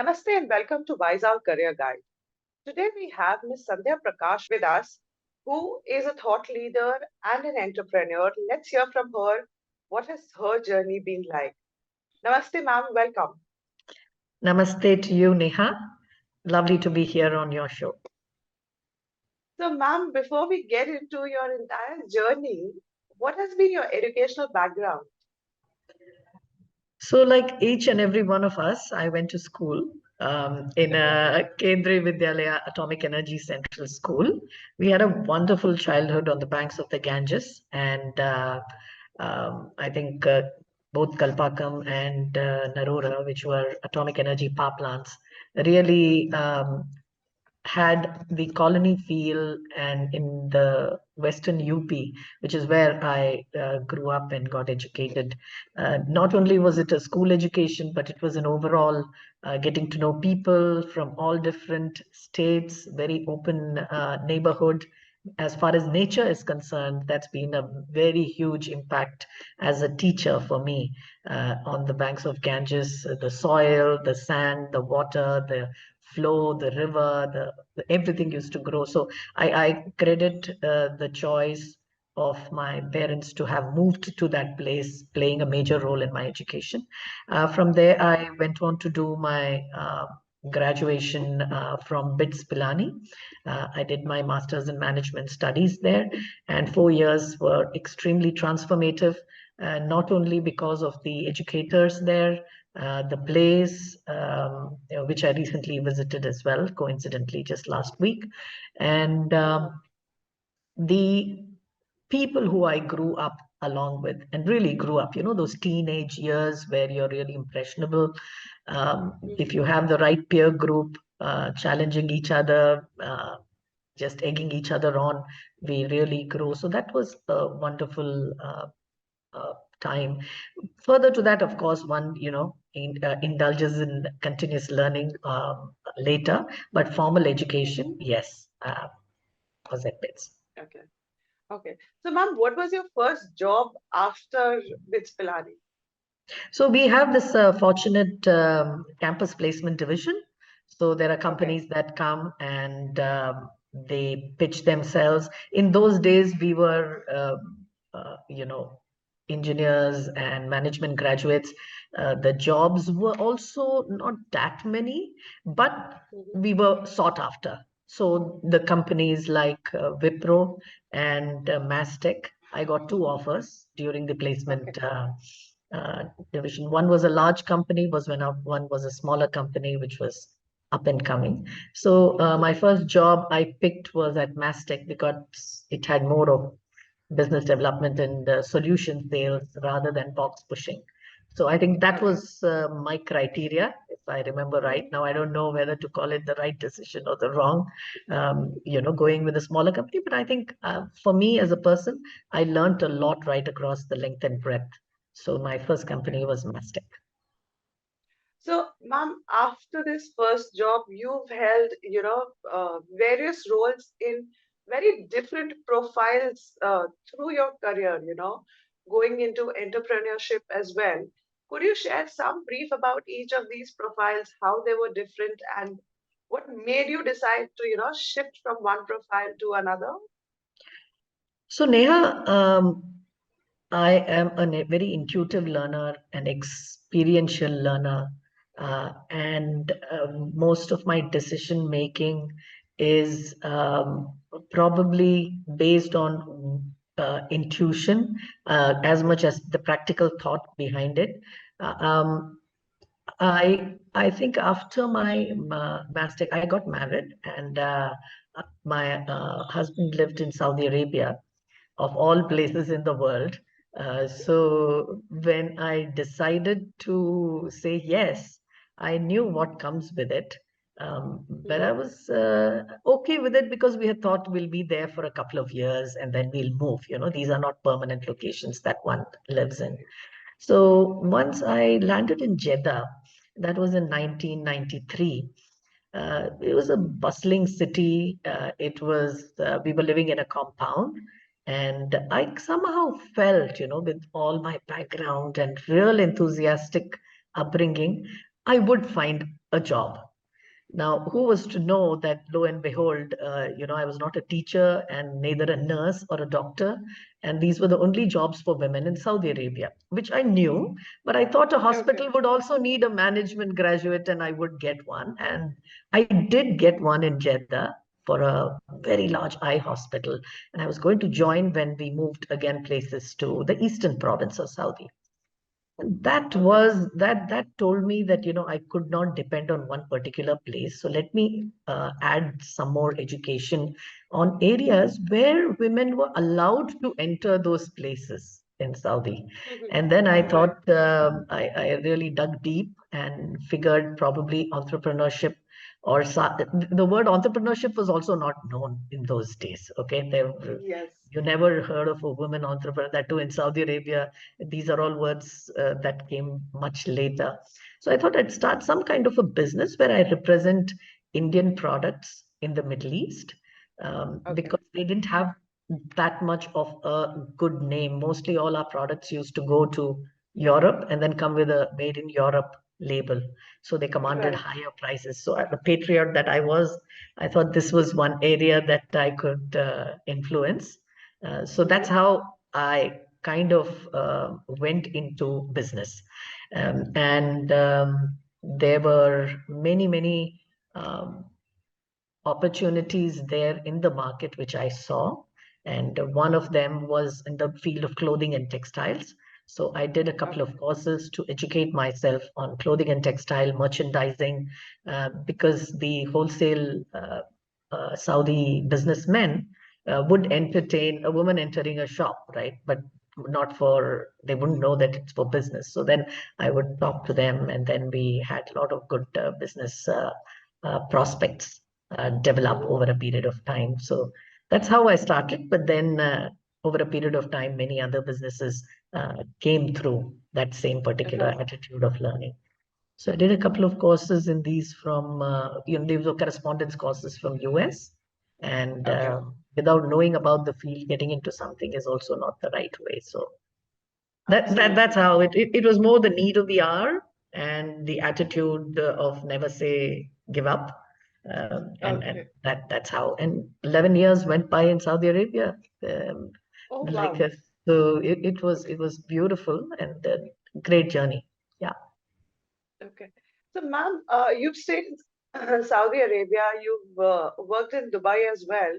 Namaste and welcome to Wise Our Career Guide. Today we have Ms. Sandhya Prakash with us, who is a thought leader and an entrepreneur. Let's hear from her. What has her journey been like? Namaste, ma'am. Welcome. Namaste to you, Neha. Lovely to be here on your show. So, ma'am, before we get into your entire journey, what has been your educational background? So, like each and every one of us, I went to school in a Kendriya Vidyalaya Atomic Energy Central School. We had a wonderful childhood on the banks of the Ganges, and I think both Kalpakam and Narora, which were atomic energy power plants, really had the colony feel, and in the western UP, which is where I grew up and got educated. Not only was it a school education, but it was an overall getting to know people from all different states, very open neighborhood. As far as nature is concerned, that's been a very huge impact as a teacher for me on the banks of Ganges, the soil, the sand, the water, the flow, the river, everything used to grow. So I credit the choice of my parents to have moved to that place, playing a major role in my education. From there, I went on to do my graduation from BITS Pilani. I did my master's in management studies there, and 4 years were extremely transformative, not only because of the educators there, the place, which I recently visited as well, coincidentally just last week, and the people who I grew up along with and really grew up, those teenage years where you're really impressionable. If you have the right peer group, challenging each other, just egging each other on, we really grow. So that was a wonderful time. Further to that, of course, one, indulges in continuous learning later, but formal education, yes, was at BITS. Okay. Okay. So, ma'am, what was your first job after BITS Pilani? So we have this fortunate campus placement division. So there are companies that come and they pitch themselves. In those days, we were, engineers and management graduates. The jobs were also not that many, but we were sought after. So the companies like Wipro and Mastech, I got two offers during the placement division. One was a large company, one was a smaller company, which was up and coming. So my first job I picked was at Mastech because it had more of business development and solution sales rather than box pushing. So I think that was my criteria, if I remember right. Now I don't know whether to call it the right decision or the wrong, going with a smaller company. But I think for me as a person, I learned a lot right across the length and breadth. So my first company was Mastech. So, ma'am, after this first job, you've held, various roles in very different profiles through your career, going into entrepreneurship as well. Could you share some brief about each of these profiles, how they were different, and what made you decide to, shift from one profile to another? So Neha, I am a very intuitive learner, an experiential learner, and most of my decision making is probably based on intuition as much as the practical thought behind it. Uh, um, I think after my master, I got married, and my husband lived in Saudi Arabia, of all places in the world. So when I decided to say yes, I knew what comes with it. But I was okay with it because we had thought we'll be there for a couple of years and then we'll move. These are not permanent locations that one lives in. So once I landed in Jeddah, that was in 1993. It was a bustling city. We were living in a compound, and I somehow felt, with all my background and real enthusiastic upbringing, I would find a job. Now, who was to know that, lo and behold, I was not a teacher and neither a nurse or a doctor. And these were the only jobs for women in Saudi Arabia, which I knew. But I thought a Okay. hospital would also need a management graduate and I would get one. And I did get one in Jeddah for a very large eye hospital. And I was going to join when we moved again places to the eastern province of Saudi. That Okay. was that told me that I could not depend on one particular place. So let me add some more education on areas where women were allowed to enter those places in Saudi. Mhm. And then I Right. thought, I really dug deep and figured probably entrepreneurship the word entrepreneurship was also not known in those days. Okay, Yes. you never heard of a woman entrepreneur, that too in Saudi Arabia. These are all words that came much later. So I thought I'd start some kind of a business where I represent Indian products in the Middle East, Okay. because they didn't have that much of a good name. Mostly all our products used to go to Europe and then come with a made in Europe label. So they commanded Right. higher prices. So the patriot that I was, I thought this was one area that I could influence. So that's Hmm. how I kind of went into business. And there were many, many um, opportunities there in the market which I saw. And one of them was in the field of clothing and textiles. So I did a couple of Okay. courses to educate myself on clothing and textile merchandising, because the wholesale Saudi businessmen would entertain a woman entering a shop, right? But not for, they wouldn't know that it's for business. So then I would talk to them, and then we had a lot of good business prospects develop Hmm. over a period of time. So that's how I started. But then over a period of time, many other businesses came through that same particular Right. attitude of learning. So I did a couple of courses in these from, these were correspondence courses from US. And Okay. without knowing about the field, getting into something is also not the right way. So that's Absolutely. how it was more the need of the hour and the attitude of never say give up. And Okay. that's how. And 11 years went by in Saudi Arabia. Um, Oh, like wow. so it was beautiful and a great journey. Yeah. Okay. So, ma'am, you've stayed in Saudi Arabia, you've worked in Dubai as well.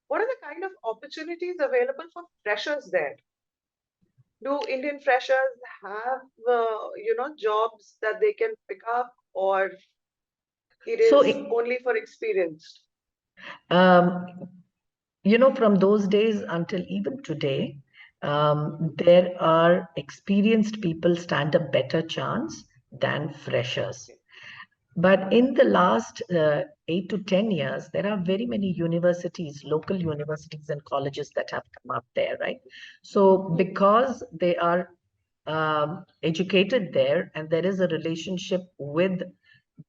What are the kind of opportunities available for freshers there? Do Indian freshers have, jobs that they can pick up, or it So is only for experienced? um, from those days until even today, Hmm. there are experienced people stand a better chance than freshers. Okay. But Okay. in the last 8 to 10 years, there are very many universities, local universities and colleges that have come up there, right? So Hmm. because they are educated there and there is a relationship with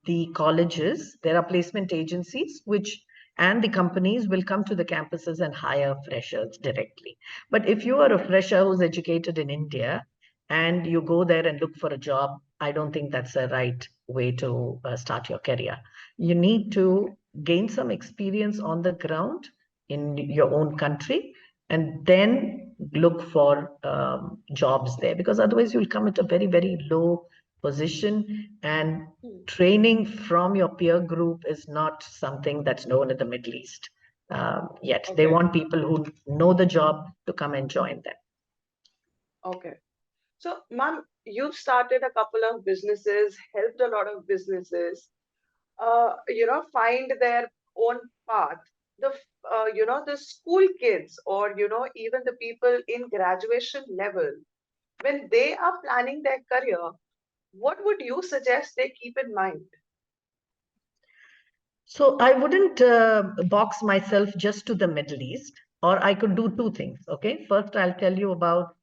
the colleges, there are placement agencies which and the companies will come to the campuses and hire freshers directly. But if you are a Okay. fresher who's educated in India and you go there and look for a job, I don't think that's the right way to start your career. You need Okay. to gain some experience on the ground in your own country and then look for jobs there, because otherwise you'll come at a very, very low position, and Hmm. training from your peer group is not something that's known in the Middle East yet. They Okay. want people who know the job to come and join them. Okay. So, ma'am, you've started a couple of businesses, helped a lot of businesses, find their own path. The school kids, or, even the people in graduation level, when they are planning their career, what would you suggest they keep in mind? So I wouldn't box myself just to the Middle East, or I could do two things. Okay, first I'll tell you about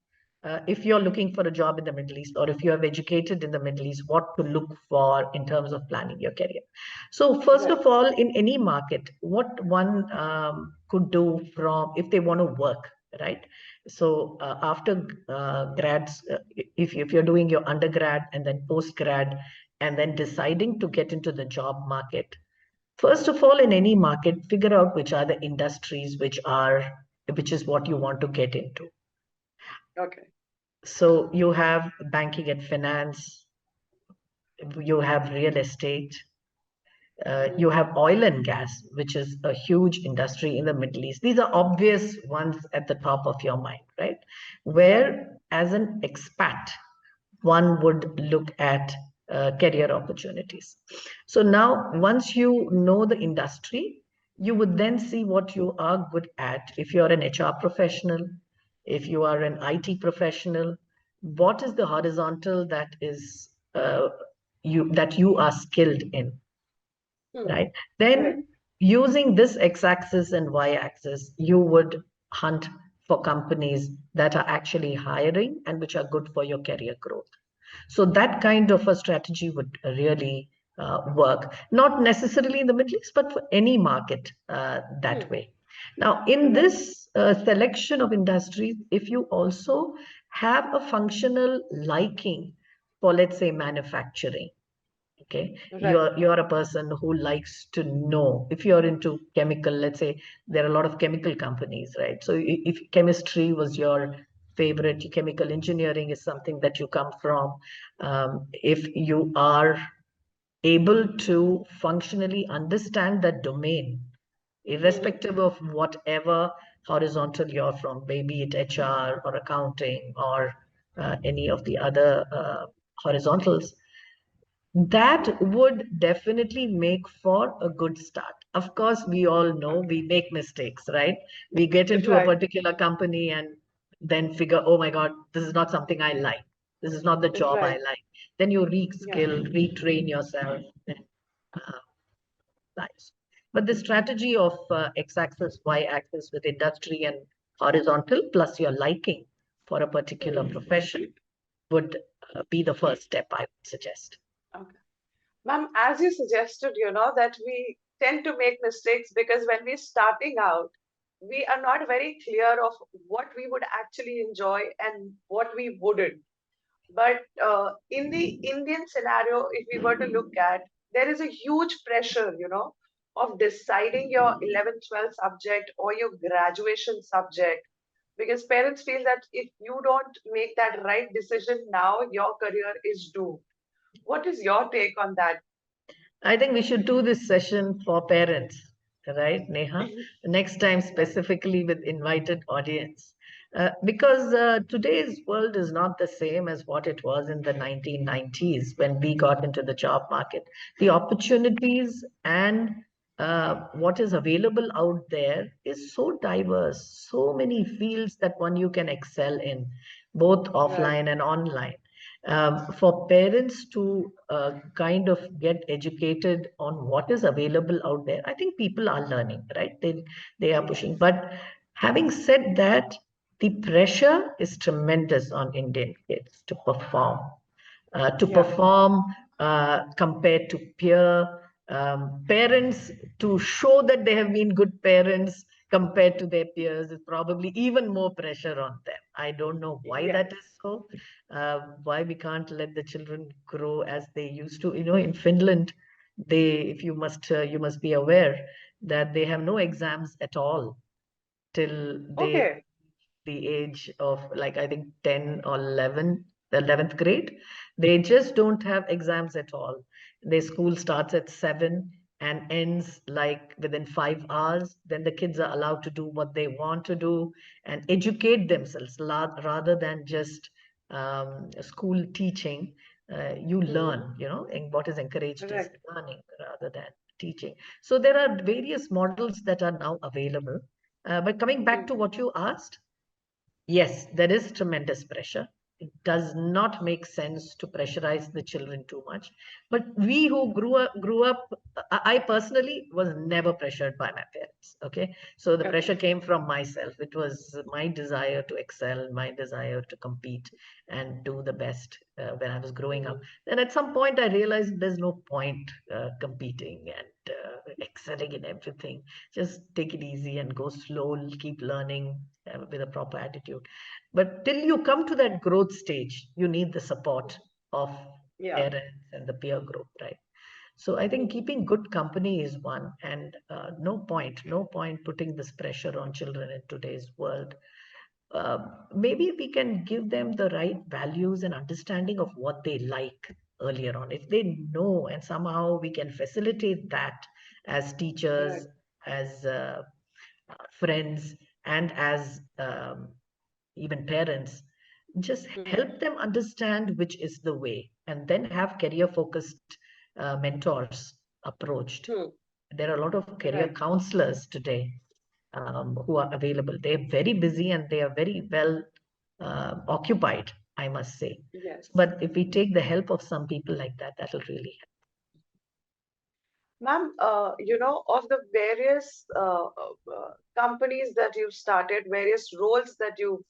if you're looking for a job in the Middle East, or if you have educated in the Middle East, what to look for in terms of planning your career. So first Right. of all, in any market, what one could do from if they want to work. right? So after grads, if you're doing your undergrad and then post grad and then deciding to get into the job market, first of all, in any market, figure out which are the industries which is what you want to get into. Okay. So you have banking and finance, you have real estate, you Mm, have oil and gas, which is a huge industry in the Middle East. These are obvious ones at the top of your mind, right? right. Where, as an expat, one would look at career opportunities. So now, once you know the industry, you would then see what you are good at. If you're an HR professional, if you are an IT professional, what is the horizontal that you are skilled in, Hmm. right? Correct. Then, using this x-axis and y-axis, you would hunt for companies that are actually hiring and which are good for your career growth. So that kind of a strategy would really work, not necessarily in the Middle East, but for any market that Hmm. way. Now, in Right. this selection of industries, if you also have a functional liking for, let's say, manufacturing, okay, Right. you're a person who likes to know. If you're into chemical, let's say, there are a lot of chemical companies, right? So if chemistry was your favorite, chemical engineering is something that you come from, if you are able to functionally understand that domain, Hmm. irrespective of whatever horizontal you're from, maybe it HR or accounting or any of the other horizontals, that would definitely make for a good start. Of course, we all know Okay. we make mistakes, right? We get into a Right. particular company and then figure, oh my God, this is not something I like. This is not the job I Right. like. Then you Yeah. reskill, retrain yourself. And, uh, lives. But the strategy of x-axis, y-axis with industry and horizontal plus your liking for a particular Hmm. profession would be the first step I would suggest. Okay. Ma'am, as you suggested, that we tend to make mistakes because when we're starting out, we are not very clear of what we would actually enjoy and what we wouldn't. But in the Indian scenario, if we were to look at, there is a huge pressure, of deciding your 11th, 12th subject or your graduation subject, because parents feel that if you don't make that right decision now, your career is doomed. What is your take on that? I think we should do this session for parents, right, Neha? Next time, Right, specifically with invited audience. Because today's world is not the same as what it was in the 1990s when we got into the job market. The opportunities and what is available out there is so diverse, so many fields that one you can excel in, both right. offline and online. For parents to kind of get educated on what is available out there, I think people are learning, right? They are pushing. Yes. But having said that, the pressure is tremendous on Indian kids to perform, Yeah. compared to peer parents, to show that they have been good parents compared to their peers is probably even more pressure on them. I don't know why Yes. that is so. Why we can't let the children grow as they used to. In Finland, if you must be aware that they have no exams at all till they Okay. the age of, like, I think 10 or 11, the 11th grade. They just don't have exams at all. Their school starts at 7 and ends like within 5 hours. Then the kids are allowed to do what they want to do and educate themselves rather than just school teaching. You Hmm. learn, and what is encouraged is Right. learning rather than teaching. So there are various models that are now available. But coming back Hmm. to what you asked, yes, there is tremendous pressure. It does not make sense to pressurize the children too much. But we who grew up, I personally was never pressured by my parents. Okay, so the Okay. pressure came from myself. It was my desire to excel, my desire to compete and do the best when I was growing up. Hmm. Then at some point, I realized there's no point competing and excelling in everything. Just take it easy and go slow, keep learning with a proper attitude. But till you come to that growth stage, you need the support of Yeah. parents and the peer group, right? So I think Hmm. keeping good company is one, and no point putting this pressure on children in today's world. uh, Maybe we can give them the right values and understanding of what they like earlier on. If they know, and somehow we can facilitate that as Right. teachers, as friends, and as even parents, just Hmm. help them understand which is the way, and then have career focused mentors approached. Hmm. There are a lot of career Right. counselors today who are available. They're very busy and they are very well occupied, I must say. Yes. But if we take the help of some people like that, that'll really help. Ma'am, of the various companies that you've started, various roles that you've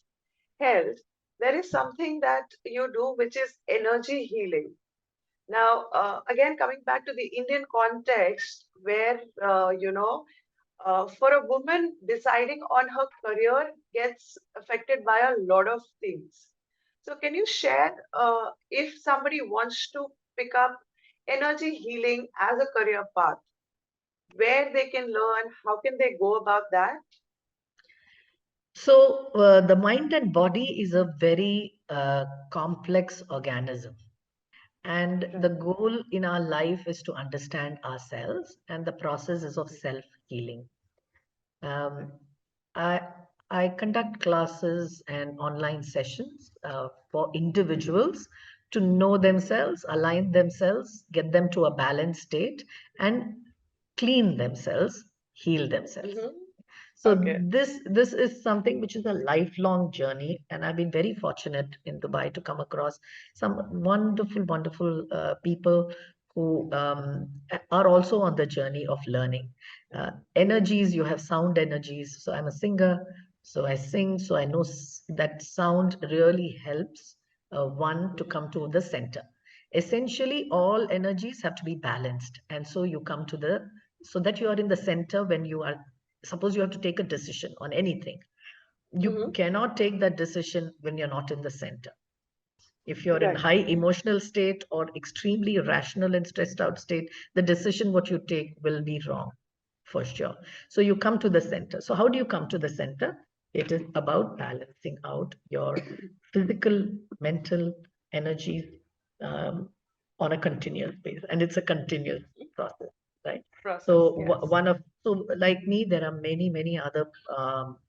held, there is something that you do which is energy healing. Now, again, coming back to the Indian context, where, for a woman, deciding on her career gets affected by a lot of things. So, can you share if somebody wants to pick up energy healing as a career path, where they can learn, how can they go about that? So, the mind and body is a very complex organism. And the Right. goal in our life is to understand ourselves, and the process is of Mm. self healing. Um, Right. I I conduct classes and online sessions for Mm-hmm. individuals to know themselves, align themselves, get them to a balanced state, and clean themselves, heal themselves. Mm-hmm. So Okay. this is something which is a lifelong journey, and I've been very fortunate in Dubai to come across some wonderful people who are also on the journey of learning. Energies, you have sound energies. So I'm a singer, so I sing, so I know that sound really helps one to Mm-hmm. come to the center. Essentially, all energies have to be balanced, and so you come to the so that you are in the center when you are, suppose you have to take a decision on anything. You Mm-hmm. cannot take that decision when you're not in the center. If you're in Right. high emotional state or extremely rational and stressed out state, the decision what you take will be wrong for sure. So you come to the center. So how do you come to the center? It is about balancing out your physical, mental energies um, on a continuous basis, and it's a continuous process, right? Process, So yes. one of so like me, there are many other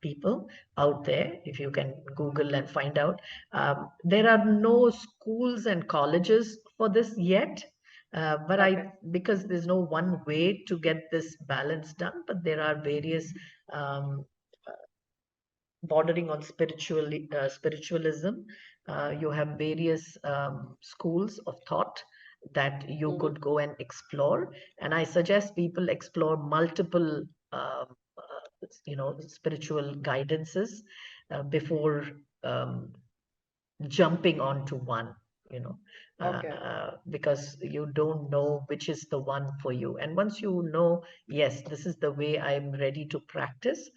people out there. If you can Google and find out, there are no schools and colleges for this yet, but Okay. because there's no one way to get this balance done, but there are various um, bordering on spiritualism. You have various schools of thought that you Mm-hmm. could go and explore, and I suggest people explore multiple, spiritual guidances before um, jumping onto one, you know, Okay. because you don't know which is the one for you. And once you know, yes, this is the way I'm ready to practice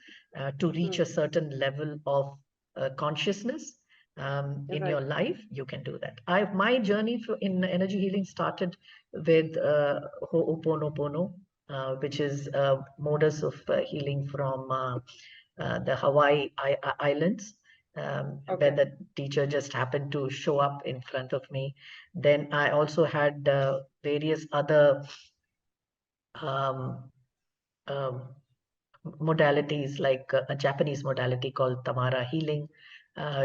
to reach Mm. a certain level of consciousness in your Right. life, you can do that. My journey in energy healing started with Ho'oponopono, which is a modus of healing from the Hawaii Islands, where Okay. the teacher just happened to show up in front of me. Then I also had various other um, um, modalities, like a Japanese modality called Tamara healing,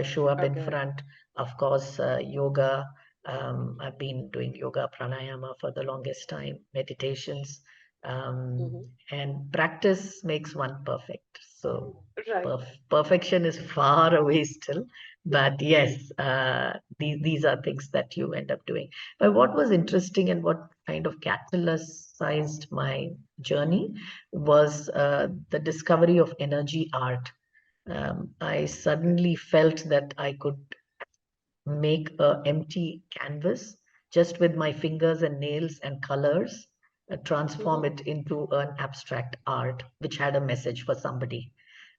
show up in Okay. front. Of course, yoga. I've been doing yoga pranayama for the longest time, meditations, um, Mm-hmm. and practice makes one perfect. So Right. perfection is far away still, but yes, these are things that you end up doing. But what was interesting and what kind of catalyzed my journey was the discovery of energy art. I Okay. suddenly felt that I could make a empty canvas just with my fingers and nails and colors, transform Mm-hmm. it into an abstract art which had a message for somebody.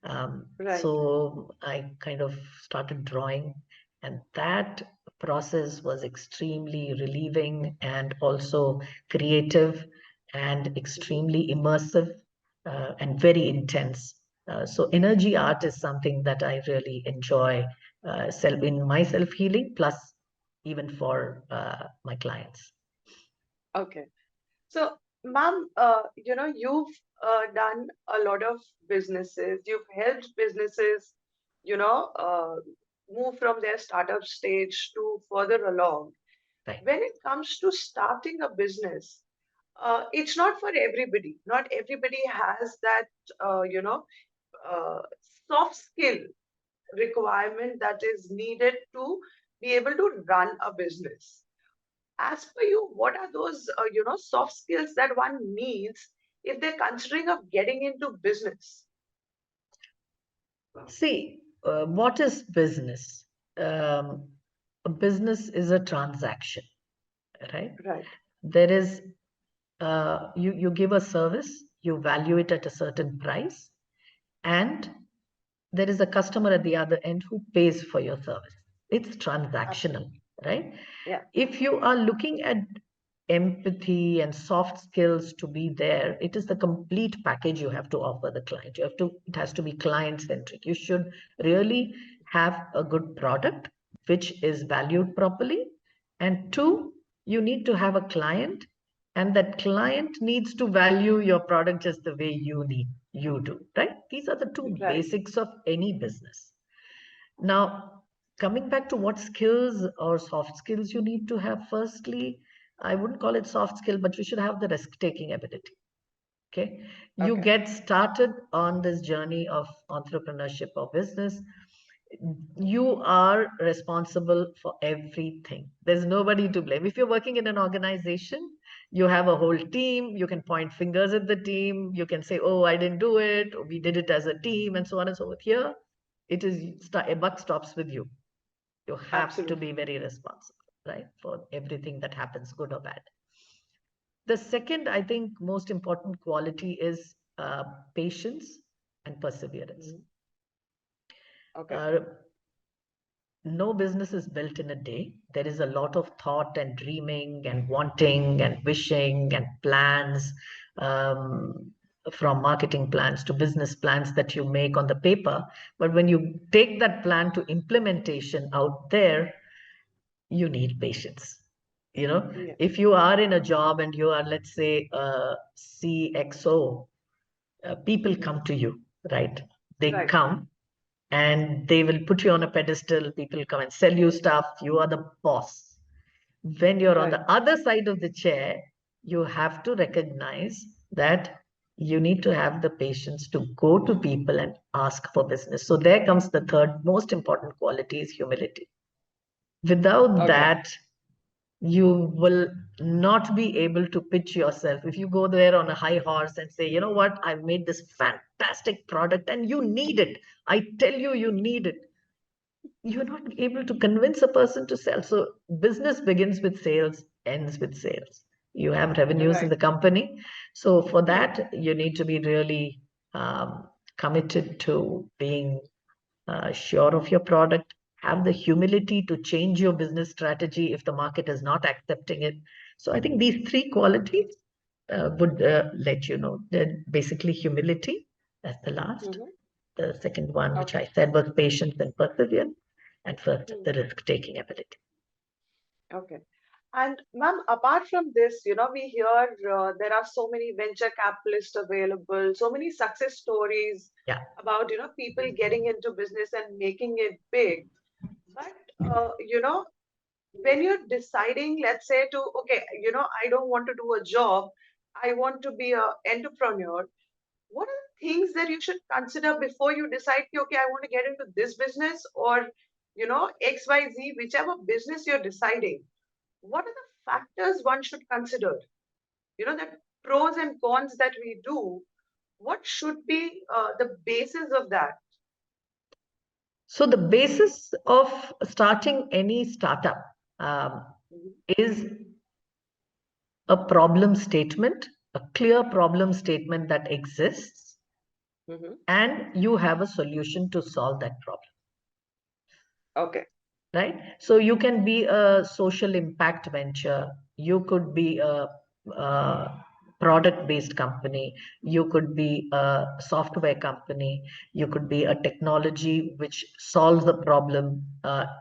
Right. So I kind of started drawing, and that process was extremely relieving and also creative and Mm-hmm. extremely immersive and very intense. So energy art is something that I really enjoy self in my self healing, plus even for my clients. Okay. So, ma'am, you've done a lot of businesses. You've helped businesses, you know, uh, move from their startup stage to further along. Right. When it comes to starting a business, it's not for everybody. Not everybody has that, uh, you know, uh, soft skill requirement that is needed to be able to run a business. As per you, what are those soft skills that one needs if they're considering of getting into business? See, what is business? Um, a business is a transaction, right? Right. There is you give a service, you value it at a certain price, and there is a customer at the other end who pays for your service. It's transactional, Absolutely. right? Yeah. If you are looking at empathy and soft skills to be there, it is the complete package you have to offer the client. It has to be client centric. You should really have a good product which is valued properly. And two, you need to have a client, and that client needs to value your product just the way you do, right? These are the two Right. basics of any business. Now, coming back to what skills or soft skills you need to have, firstly, I wouldn't call it soft skill, but you should have the risk taking ability. Okay. You Okay. get started on this journey of entrepreneurship or business. You are responsible for everything. There's nobody to blame. If you're working in an organization, you have a whole team. You can point fingers at the team. You can say, oh, I didn't do it, or we did it as a team, and so on and so forth. Here, it is a buck stops with you. You have to be Absolutely. very responsible, right, for everything that happens, good or bad. The second, I think, most important quality is patience and perseverance. Mhm. Okay. Uh, no business is built in a day. There is a lot of thought and dreaming and wanting and wishing and plans, um, from marketing plans to business plans that you make on the paper. But when you take that plan to implementation out there, you need patience. You know, Yeah. if you are in a job and you are, let's say, a CXO, people come Mhm. to you, right? They Right. come and they will put you on a pedestal. People come and sell you stuff. You are the boss. When you're on Right. the other side of the chair, you have to recognize that you need to have the patience to go to people and ask for business. So there comes the third most important quality is humility. Without Okay. that, you will not be able to pitch yourself. If you go there on a high horse and say, you know what, I've made this fantastic product and you need it. I tell you, you need it. You're not able to convince a person to sell. So business begins with sales, ends with sales. You have revenues in Right. the company. So for Yeah. that, you need to be really committed to being sure of your product, have the humility to change your business strategy if the market is not accepting it. So I think these three qualities would let you know. Basically, humility as the last. Hmm. The second one, which Okay. I said, was patience and perseverance. And first, Hmm. the risk taking ability. Okay. And ma'am, apart from this, we hear there are so many venture capitalists available, so many success stories Yeah. about, people getting into business and making it big. But, when you're deciding, let's say to, okay, I don't want to do a job, I want to be a entrepreneur. What are the things that you should consider before you decide, okay, I want to get into this business or, XYZ, whichever business you're deciding? What are the factors one should consider? The pros and cons that we do, what should be the basis of that? So the basis of starting any startup um, Mhm. is a problem statement a clear problem statement that exists, Hmm. and you have a solution to solve that problem, Okay. right? So you can be a social impact venture, you could be a product based company, you could be a software company, you could be a technology which solves the problem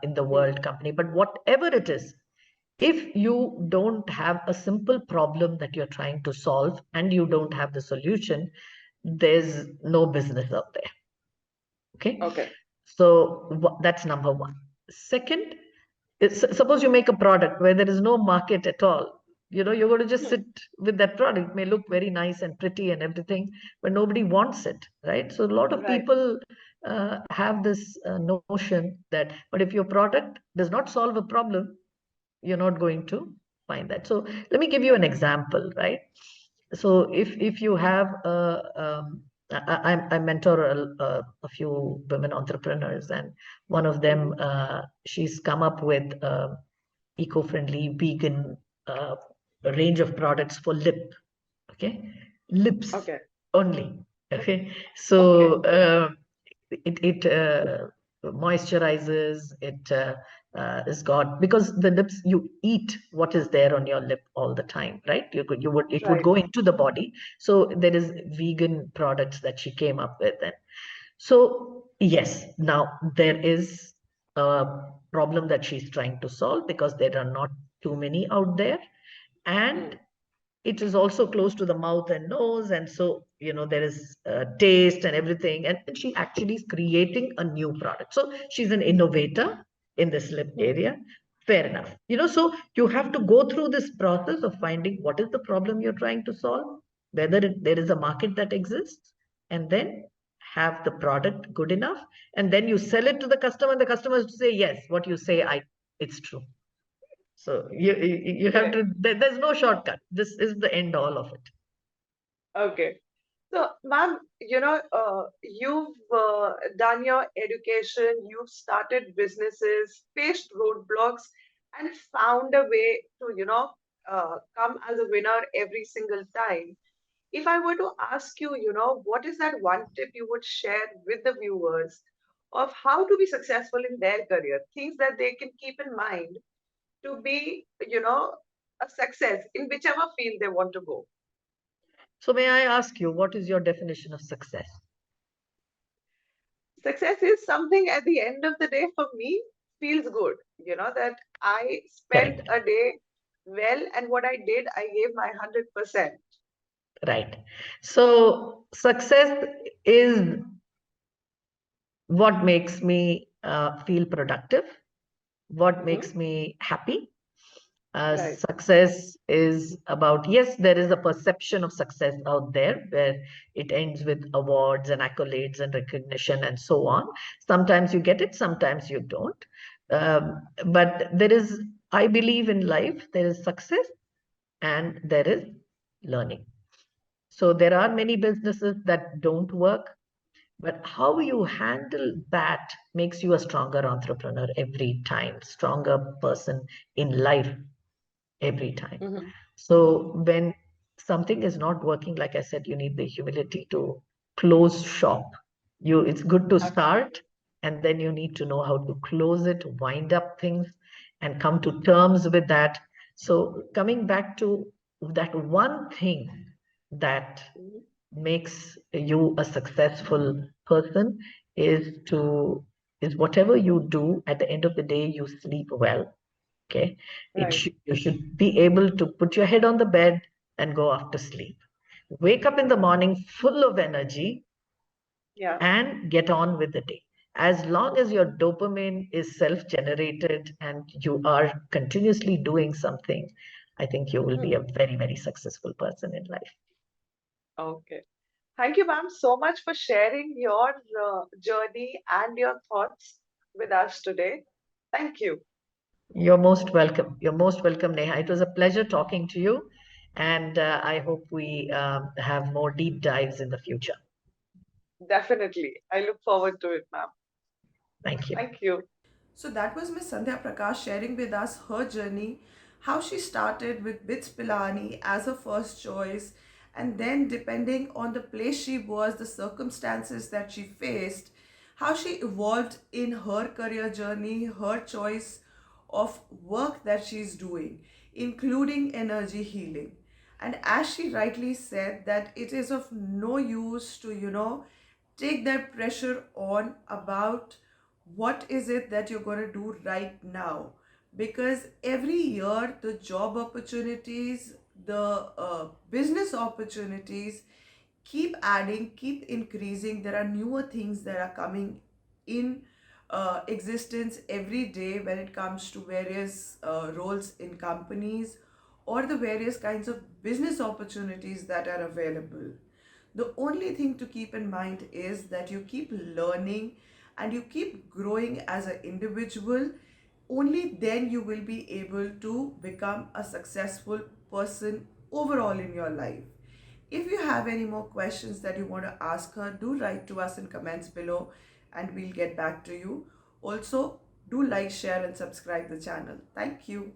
in the Hmm. world company. But whatever it is, if you don't have a simple problem that you're trying to solve and you don't have the solution, there's no business out there. Okay. Okay. So that's number one. Second, suppose you make a product where there is no market at all. You're going to just Hmm. sit with that product. It may look very nice and pretty and everything, but nobody wants it, right? So a lot of Right. people have this notion that, but if your product does not solve a problem, you're not going to find that. So let me give you an Right. example, right? So if you have I mentor a few women entrepreneurs, and one of them, Hmm. she's come up with eco-friendly vegan uh, range of products for lip. Okay, lips Okay. only. Okay, Okay. so it moisturizes. It is got, because the lips, you eat what is there on your lip all the time, right? You would it would Right. go into the body. So there is vegan products that she came up with, and so yes, now there is a problem that she's trying to solve because there are not too many out there, and Hmm. it is also close to the mouth and nose, and so there is taste and everything, and she actually is creating a new product. So she's an innovator in this lip Hmm. area. Fair enough. So you have to go through this process of finding what is the problem you're trying to solve, whether there is a market that exists, and then have the product good enough, and then you sell it to the customer, and the customers say, yes, what you say, it's true. So you have Great. to. There's no shortcut. This is the end all of it. Okay. So, ma'am, you've done your education, you've started businesses, faced roadblocks, and found a way to, come as a winner every single time. If I were to ask you, what is that one tip you would share with the viewers of how to be successful in their career, things that they can keep in mind to be, a success in whichever field they want to go? So may I ask you, what is your definition of success? Success is something at the end of the day for me feels good, that I spent Correct. a day well, and what I did, I gave my 100%. Right. So success is what makes me feel productive, what Hmm. makes me happy. Right. Success is about, yes, there is a perception of success out there where it ends with awards and accolades and recognition and so on. Sometimes you get it, sometimes you don't. But there is, I believe in life, there is success and there is learning. So there are many businesses that don't work, but how you handle that makes you a stronger entrepreneur every time, stronger person in life every time. Hmm. So when something is not working, like I said, you need the humility to close shop. It's good to start, Absolutely. and then you need to know how to close it, wind up things, and come to terms with that. So coming back to that one thing that Mhm. makes you a successful person is whatever you do, at the end of the day, you sleep well. Okay. Right. You should be able to put your head on the bed and go after sleep. Wake up in the morning full of energy Yeah. and get on with the day. As long as your dopamine is self generated and you are continuously doing something, I think you will be a Hmm. very, very successful person in life. Okay. Thank you, ma'am, so much for sharing your journey and your thoughts with us today. Thank you. You're most welcome. You're most welcome, Neha. It was a pleasure talking to you. And I hope we have more deep dives in the future. Definitely. I look forward to it, ma'am. Thank you. Thank you. So that was Miss Sandhya Prakash sharing with us her journey, how she started with Bits Pilani as her first choice, and then depending on the place she was, the circumstances that she faced, how she evolved in her career journey, her choice of work that she's doing, including energy healing. And as she rightly said, that it is of no use to, take that pressure on about what is it that you're going to do right now, because every year the job opportunities, the business opportunities keep adding, keep increasing. There are newer things that are coming in existence every day when it comes to various roles in companies or the various kinds of business opportunities that are available. The only thing to keep in mind is that you keep learning and you keep growing as an individual. Only then you will be able to become a successful person overall in your life. If you have any more questions that you want to ask her, do write to us in comments below and we'll get back to you. Also, do like, share, and subscribe the channel. Thank you.